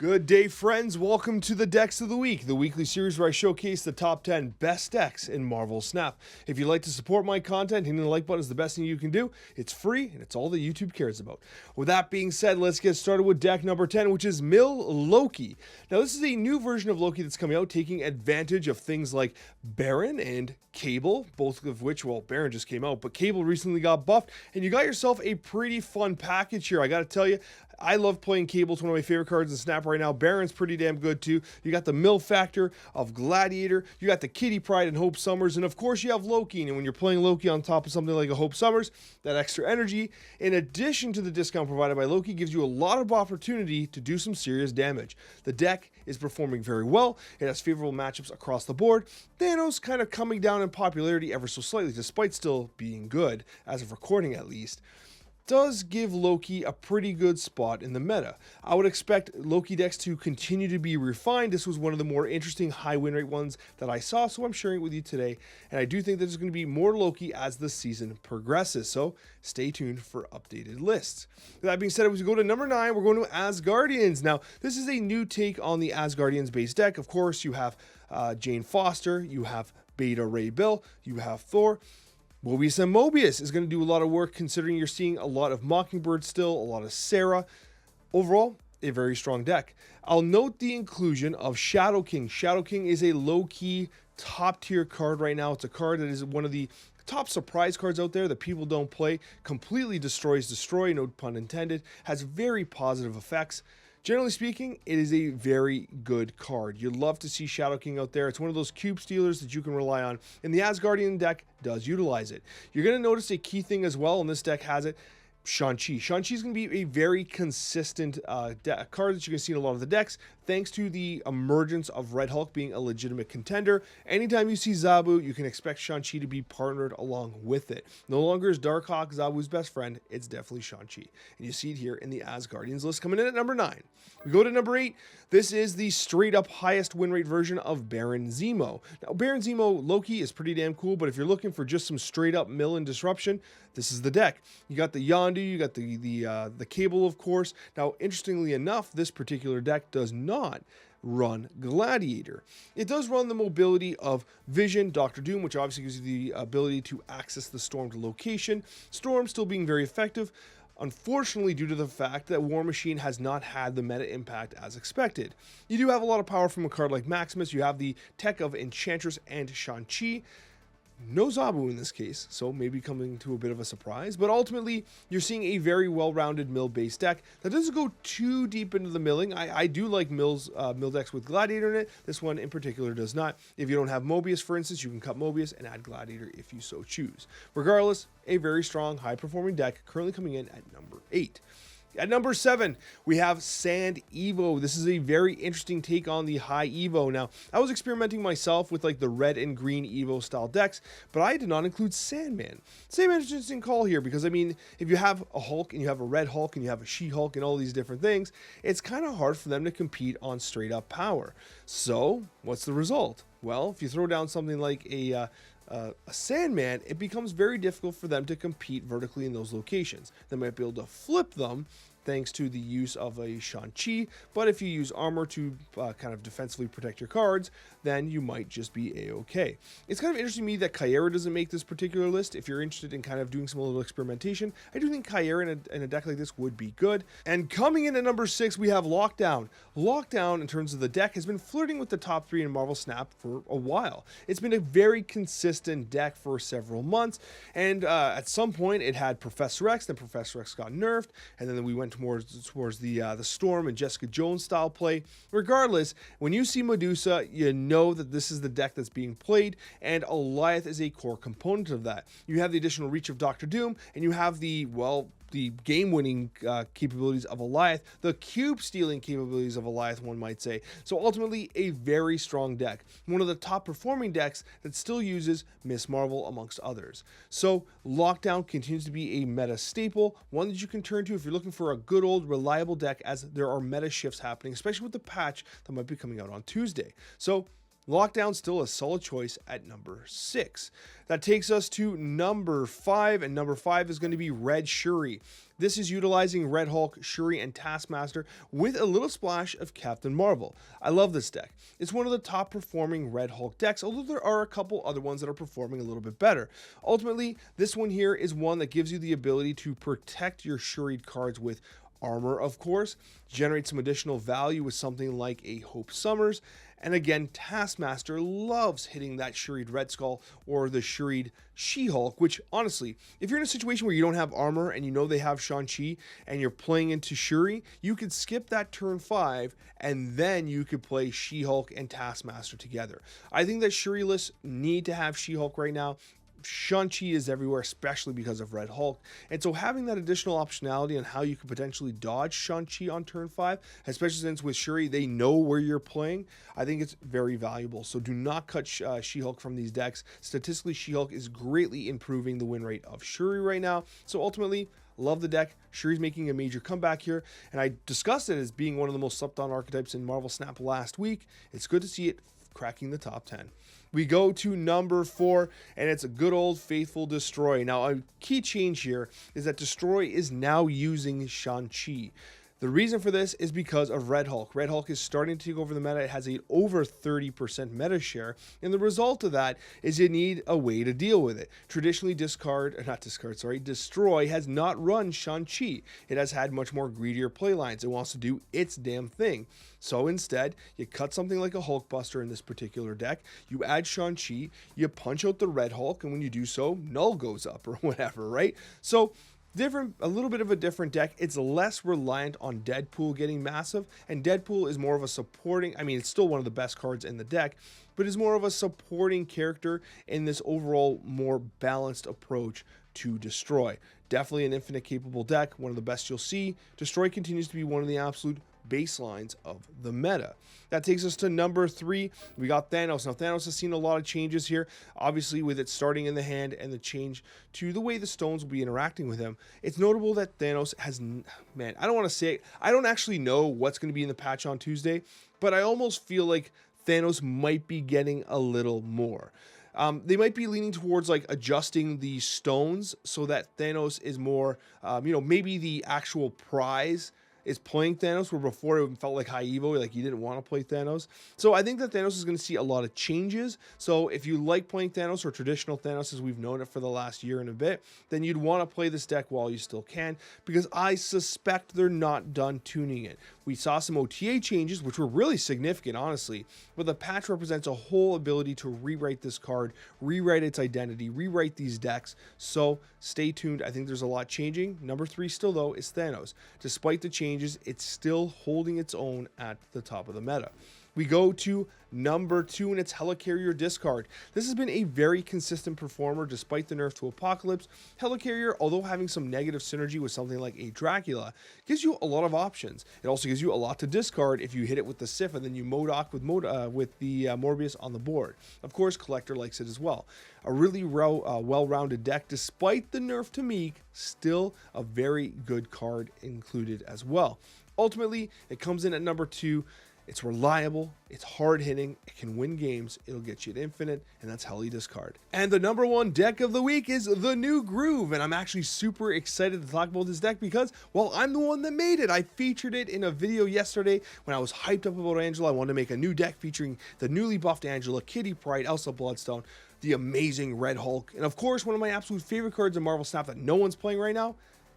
Good day, friends. Welcome to the Decks of the Week, the weekly series where I showcase the top 10 best decks in Marvel Snap. If you'd like to support my content, hitting the like button is the best thing you can do. It's free, and it's all that YouTube cares about. With that being said, let's get started with deck number 10, which is Mill Loki. Now, this is a new version of Loki that's coming out, taking advantage of things like Baron and Cable, both of which, well, Baron just came out, but Cable recently got buffed, and you got yourself a pretty fun package here. I gotta tell you, I love playing Cable. It's one of my favorite cards in Snap right now. Baron's pretty damn good too. You got the Mill Factor of Gladiator. You got the Kitty Pryde and Hope Summers. And of course you have Loki. And when you're playing Loki on top of something like a Hope Summers, that extra energy, in addition to the discount provided by Loki, gives you a lot of opportunity to do some serious damage. The deck is performing very well. It has favorable matchups across the board. Thanos kind of coming down in popularity ever so slightly, despite still being good, as of recording at least, does give Loki a pretty good spot in the meta. I would expect Loki decks to continue to be refined. This was one of the more interesting high win rate ones that I saw, so I'm sharing it with you today. And I do think that there's going to be more Loki as the season progresses, so stay tuned for updated lists. With that being said, as we go to number 9, we're going to Asgardians. Now, this is a new take on the Asgardians base deck. Of course, you have Jane Foster, you have Beta Ray Bill, you have Thor. Mobius and Mobius is going to do a lot of work, considering you're seeing a lot of Mockingbird still, a lot of Sarah. Overall, a very strong deck. I'll note the inclusion of Shadow King. Shadow King is a low-key, top-tier card right now. It's a card that is one of the top surprise cards out there that people don't play. Completely destroy, no pun intended. Has very positive effects. Generally speaking, it is a very good card. You'd love to see Shadow King out there. It's one of those cube stealers that you can rely on, and the Asgardian deck does utilize it. You're going to notice a key thing as well, and this deck has it. Shang-Chi. Shang-Chi is going to be a very consistent card that you can see in a lot of the decks, thanks to the emergence of Red Hulk being a legitimate contender. Anytime you see Zabu, you can expect Shang-Chi to be partnered along with it. No longer is Darkhawk Zabu's best friend, it's definitely Shang-Chi. And you see it here in the Asgardians list coming in at number 9. We go to number 8. This is the straight up highest win rate version of Baron Zemo. Now, Baron Zemo Loki is pretty damn cool, but if you're looking for just some straight up mill and disruption, this is the deck. You got the Yondu, you got the Cable, of course. Now, interestingly enough, this particular deck does not run Gladiator. It does run the mobility of Vision, Doctor Doom, which obviously gives you the ability to access the Stormed location. Storm still being very effective, unfortunately, due to the fact that War Machine has not had the meta impact as expected. You do have a lot of power from a card like Maximus. You have the tech of Enchantress and Shang-Chi. No Zabu in this case, so maybe coming to a bit of a surprise, but ultimately you're seeing a very well-rounded mill-based deck that doesn't go too deep into the milling. I do like mill decks with Gladiator in it. This one in particular does not. If you don't have Mobius, for instance, you can cut Mobius and add Gladiator if you so choose. Regardless, a very strong, high-performing deck currently coming in at number 8. At number 7, we have Sand Evo. This is a very interesting take on the high Evo. Now, I was experimenting myself with like the red and green Evo style decks, but I did not include Sandman. Sandman's an interesting call here because, I mean, if you have a Hulk and you have a Red Hulk and you have a She-Hulk and all these different things, it's kind of hard for them to compete on straight up power. So, what's the result? Well, if you throw down something like a Sandman, it becomes very difficult for them to compete vertically in those locations. They might be able to flip them thanks to the use of a Shang-Chi, but if you use armor to kind of defensively protect your cards, then you might just be a-okay. It's kind of interesting to me that Kyera doesn't make this particular list. If you're interested in kind of doing some little experimentation, I do think Kyera in a deck like this would be good. And coming in at number 6, we have Lockdown. Lockdown, in terms of the deck, has been flirting with the top 3 in Marvel Snap for a while. It's been a very consistent deck for several months, and at some point it had Professor X, then Professor X got nerfed, and then we went towards the Storm and Jessica Jones style play. Regardless, when you see Medusa, you know that this is the deck that's being played, and Alioth is a core component of that. You have the additional reach of Doctor Doom, and you have the game-winning capabilities of Alioth, the cube-stealing capabilities of Alioth, one might say. So ultimately, a very strong deck. One of the top-performing decks that still uses Miss Marvel, amongst others. So Lockdown continues to be a meta staple, one that you can turn to if you're looking for a good old reliable deck, as there are meta shifts happening, especially with the patch that might be coming out on Tuesday. So Lockdown still a solid choice at number 6. That takes us to number 5, and number 5 is going to be Red Shuri. This is utilizing Red Hulk, Shuri, and Taskmaster with a little splash of Captain Marvel. I love this deck. It's one of the top performing Red Hulk decks, although there are a couple other ones that are performing a little bit better. Ultimately, this one here is one that gives you the ability to protect your Shuri'd cards with armor, of course, generate some additional value with something like a Hope Summers, and again, Taskmaster loves hitting that Shuri'd Red Skull or the Shuri'd She-Hulk, which honestly, if you're in a situation where you don't have armor and you know they have Shang-Chi and you're playing into Shuri, you could skip that turn 5 and then you could play She-Hulk and Taskmaster together. I think that Shuri lists need to have She-Hulk right now. Shang-Chi is everywhere, especially because of Red Hulk. And so having that additional optionality on how you could potentially dodge Shang-Chi on turn 5, especially since with Shuri, they know where you're playing, I think it's very valuable. So do not cut She-Hulk from these decks. Statistically, She-Hulk is greatly improving the win rate of Shuri right now. So ultimately, love the deck. Shuri's making a major comeback here, and I discussed it as being one of the most slept on archetypes in Marvel Snap last week. It's good to see it cracking the top 10. We go to number 4, and it's a good old faithful Destroy. Now, a key change here is that Destroy is now using Shang-Chi. The reason for this is because of Red Hulk. Red Hulk is starting to take over the meta. It has a over 30% meta share, and the result of that is you need a way to deal with it. Traditionally, Destroy has not run Shang-Chi. It has had much more greedier playlines. It wants to do its damn thing. So instead, you cut something like a Hulkbuster in this particular deck, you add Shang-Chi, you punch out the Red Hulk, and when you do so, Null goes up or whatever, right? So a little bit of a different deck. It's less reliant on Deadpool getting massive, and Deadpool is more of a supporting, I mean, it's still one of the best cards in the deck, but is more of a supporting character in this overall more balanced approach to Destroy. Definitely an infinite capable deck, one of the best you'll see. Destroy continues to be one of the absolute baselines of the meta. That takes us to number 3. We got Thanos. Now, Thanos has seen a lot of changes here, obviously with it starting in the hand and the change to the way the stones will be interacting with him. It's notable that Thanos has, man, I don't want to say it. I don't actually know what's going to be in the patch on Tuesday, but I almost feel like Thanos might be getting a little more. They might be leaning towards like adjusting the stones so that Thanos is more, maybe the actual prize is playing Thanos, where before it felt like high evo, like you didn't want to play Thanos. So I think that Thanos is going to see a lot of changes. So if you like playing Thanos, or traditional Thanos as we've known it for the last year and a bit, then you'd want to play this deck while you still can, because I suspect they're not done tuning it. We saw some OTA changes, which were really significant, honestly, but the patch represents a whole ability to rewrite this card, rewrite its identity, rewrite these decks. So stay tuned. I think there's a lot changing. Number 3 still, though, is Thanos. Despite the changes, it's still holding its own at the top of the meta. We go to number 2, and it's Helicarrier Discard. This has been a very consistent performer despite the nerf to Apocalypse. Helicarrier, although having some negative synergy with something like a Dracula, gives you a lot of options. It also gives you a lot to discard if you hit it with the Sif and then you MODOK with the Morbius on the board. Of course, Collector likes it as well. A really well-rounded deck, despite the nerf to Meek, still a very good card included as well. Ultimately, it comes in at number 2. It's reliable, it's hard-hitting, it can win games, it'll get you to infinite, and that's Heli Discard. And the number 1 deck of the week is the New Groove, and I'm actually super excited to talk about this deck because, well, I'm the one that made it. I featured it in a video yesterday when I was hyped up about Angela. I wanted to make a new deck featuring the newly buffed Angela, Kitty Pryde, Elsa Bloodstone, the amazing Red Hulk, and of course, one of my absolute favorite cards in Marvel Snap that no one's playing right now,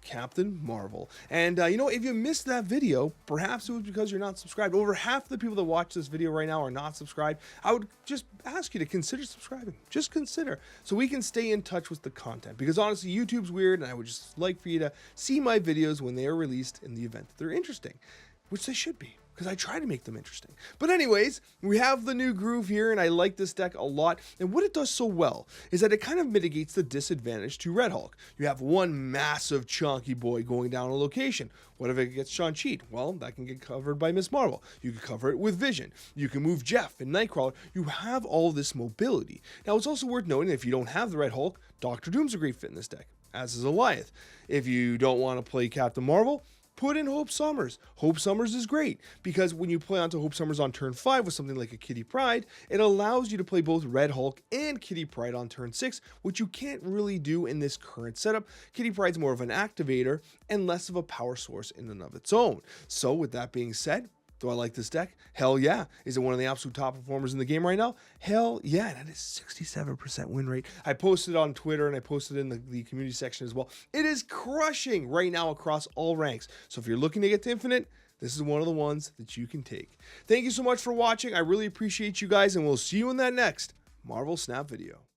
Captain Marvel. And if you missed that video, perhaps it was because you're not subscribed. Over half the people that watch this video right now are not subscribed. I would just ask you to consider subscribing. Just consider, so we can stay in touch with the content, because honestly, YouTube's weird, and I would just like for you to see my videos when they are released in the event that they're interesting, which they should be, because I try to make them interesting. But anyways, we have the New Groove here, and I like this deck a lot. And what it does so well is that it kind of mitigates the disadvantage to Red Hulk. You have one massive chunky boy going down a location. What if it gets Shang-Chi'd? Well, that can get covered by Miss Marvel. You can cover it with Vision. You can move Jeff and Nightcrawler. You have all this mobility. Now, it's also worth noting that if you don't have the Red Hulk, Doctor Doom's a great fit in this deck, as is Goliath. If you don't want to play Captain Marvel, put in Hope Summers. Hope Summers is great because when you play onto Hope Summers on turn 5 with something like a Kitty Pryde, it allows you to play both Red Hulk and Kitty Pryde on turn 6, which you can't really do in this current setup. Kitty Pryde's more of an activator and less of a power source in and of its own. So with that being said, do I like this deck? Hell yeah. Is it one of the absolute top performers in the game right now? Hell yeah. That is 67% win rate. I posted on Twitter and I posted in the community section as well. It is crushing right now across all ranks. So if you're looking to get to Infinite, this is one of the ones that you can take. Thank you so much for watching. I really appreciate you guys, and we'll see you in that next Marvel Snap video.